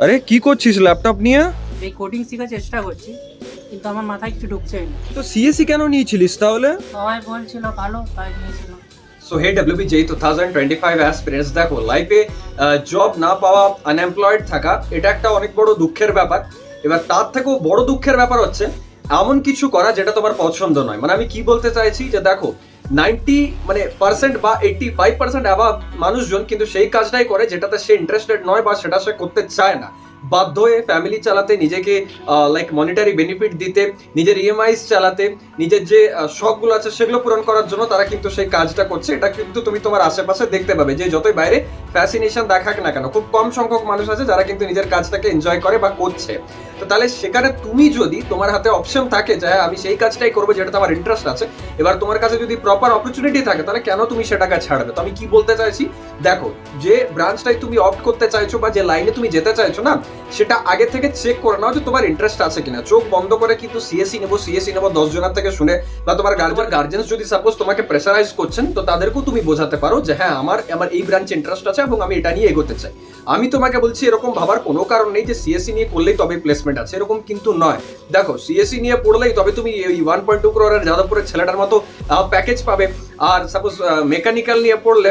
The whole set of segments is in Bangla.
আরে কি করছিস ল্যাপটপ নিয়ে? এই কোডিং শেখার চেষ্টা করছি, কিন্তু আমার মাথায় কিছু ঢুকছেই না। তো সিএসসি কেন নিয়েছিলিস তাহলে? সবাই বলছিল ভালো, তাই নিয়েছিলাম। সো হে WBJ 2025 অ্যাসপিরেন্টস, দেখো লাইফে জব না পাওয়া, আনএমপ্লয়েড থাকা, এটা একটা অনেক বড় দুঃখের ব্যাপার। এবার তার থেকেও বড় দুঃখের ব্যাপার হচ্ছে এমন কিছু করা যেটা তোমার পছন্দ নয়। মানে আমি কি বলতে চাইছি যে দেখো 90% বা 85% অ্যাভাব মানুষজন কিন্তু সেই কাজটাই করে যেটাতে সে ইন্টারেস্টেড নয় বা সেটা সে করতে চায় না। বাধ্য হয়ে ফ্যামিলি চালাতে, নিজেকে লাইক মনিটারি বেনিফিট দিতে, নিজের ইএমআইস চালাতে, নিজের যে শখগুলো আছে সেগুলো পূরণ করার জন্য তারা কিন্তু সেই কাজটা করছে। এটা কিন্তু তুমি তোমার আশেপাশে দেখতে পাবে যে যতই বাইরে ফ্যাসিনেশন দেখাক না কেন, খুব কম সংখ্যক মানুষ আছে যারা কিন্তু নিজের কাজটাকে এনজয় করে বা করছে। তো তাহলে সেখানে তুমি যদি তোমার হাতে অপশন থাকে যে আমি সেই কাজটাই করবো যেটাতে আমার ইন্টারেস্ট আছে, এবার তোমার কাছে যদি প্রপার অপরচুনিটি থাকে, তাহলে কেন তুমি সেটাকে ছাড়বে? তো আমি কি বলতে চাইছি, দেখো যে ব্রাঞ্চটাই তুমি অপ্ট করতে চাইছো বা যে লাইনে তুমি যেতে চাইছো না, সেটা আগে থেকে চেক করে নাও যে তোমার ইন্টারেস্ট আছে কিনা। চোখ বন্ধ করে কিন্তু সিএসসি নেবো 10 জনের থেকে শুনে, বা তোমার গার্জেন্স যদি সাপোজ তোমাকে প্রেসারাইজ করছেন, তো তাদেরকেও তুমি বোঝাতে পারো যে হ্যাঁ আমার এই ব্রাঞ্চে ইন্টারেস্ট আছে এবং আমি এটা নিয়ে এগোতে চাই। আমি তোমাকে বলছি এরকম ভাবার কোনো কারণ নেই যে সিএসসি নিয়ে করলেই তবে প্লেসমেন্ট আছে, এরকম কিন্তু নয়। দেখো সিএসসি নিয়ে পড়লেই তবে তুমি এই 1.2 crore যাদবপুরের ছেলেটার মতো প্যাকেজ পাবে, আর সাপোজ মেকানিক্যাল নিয়ে পড়লে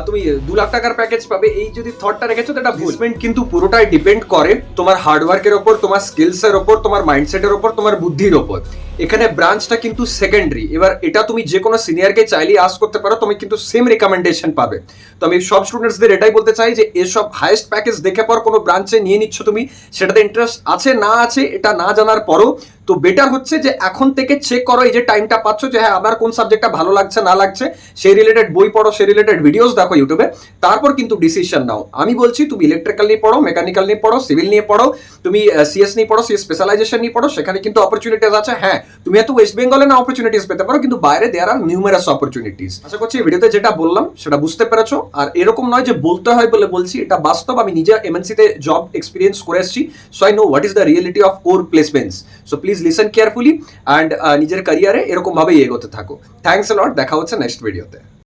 তুমি 2 লাখ টাকার প্যাকেজ পাবে, এই যদি থটটা রেখেছো তো এটা প্লেসমেন্ট কিন্তু পুরোটাই ডিপেন্ড করে তোমার হার্ডওয়ার্কের ওপর, তোমার স্কিলসের ওপর, তোমার মাইন্ডসেটের ওপর, তোমার বুদ্ধির ওপর। এখানে ব্রাঞ্চটা কিন্তু সেকেন্ডারি। এবার এটা তুমি যে কোনো সিনিয়রকে চাইলেই আস্ক করতে পারো, তুমি কিন্তু সেম রিকমেন্ডেশন পাবে। তো আমি সব স্টুডেন্টসদের এটাই বলতে চাই যে এসব হাইয়েস্ট প্যাকেজ দেখে পর কোনো ব্রাঞ্চে নিয়ে নিচ্ছ তুমি, সেটাতে ইন্টারেস্ট আছে না আছে এটা না জানার পরও তো বেটার হচ্ছে যে এখন থেকে চেক করো এই যে টাইমটা পাচ্ছ যে হ্যাঁ আমার কোন সাবজেক্টটা ভালো লাগছে না লাগছে, সেই রিলেটেড বই পড়ো, সেই রিলেটেড ভিডিওস দেখো ইউটিউবে, তারপর কিন্তু ডিসিশন নাও। আমি বলছি তুমি ইলেকট্রিক্যাল নিয়ে পড়ো, মেকানিক্যাল নিয়ে পড়ো, সিভিল নিয়ে পড়ো, তুমি সিএস নিয়ে পড়ো, সিএস স্পেশালাইজেশন নিয়ে পড়ো, সেখানে কিন্তু অপরচুনিটিস আছে। হ্যাঁ তুমি হয়তো ওয়েস্ট বেঙ্গলে না অপরচুনিটিস পেতে পারো, কিন্তু বাইরে দেয়ার আর নিউমেরাস অপরচুনিটিস। আশা করছি এই ভিডিওতে যেটা বললাম সেটা বুঝতে পেরেছো। আর এরকম নয় যে বলতে হয় বলে বলছি, এটা বাস্তব। আমি নিজে এমএনসিতে জব এক্সপিরিয়েন্স করে এসেছি, so I know what is the reality of core placements. So please listen carefully and নিজের ক্যারিয়ারে এরকম ভাবেই এগোতে থাকো। থ্যাঙ্কস এ লট, দেখা হচ্ছে নেক্সট ভিডিওতে।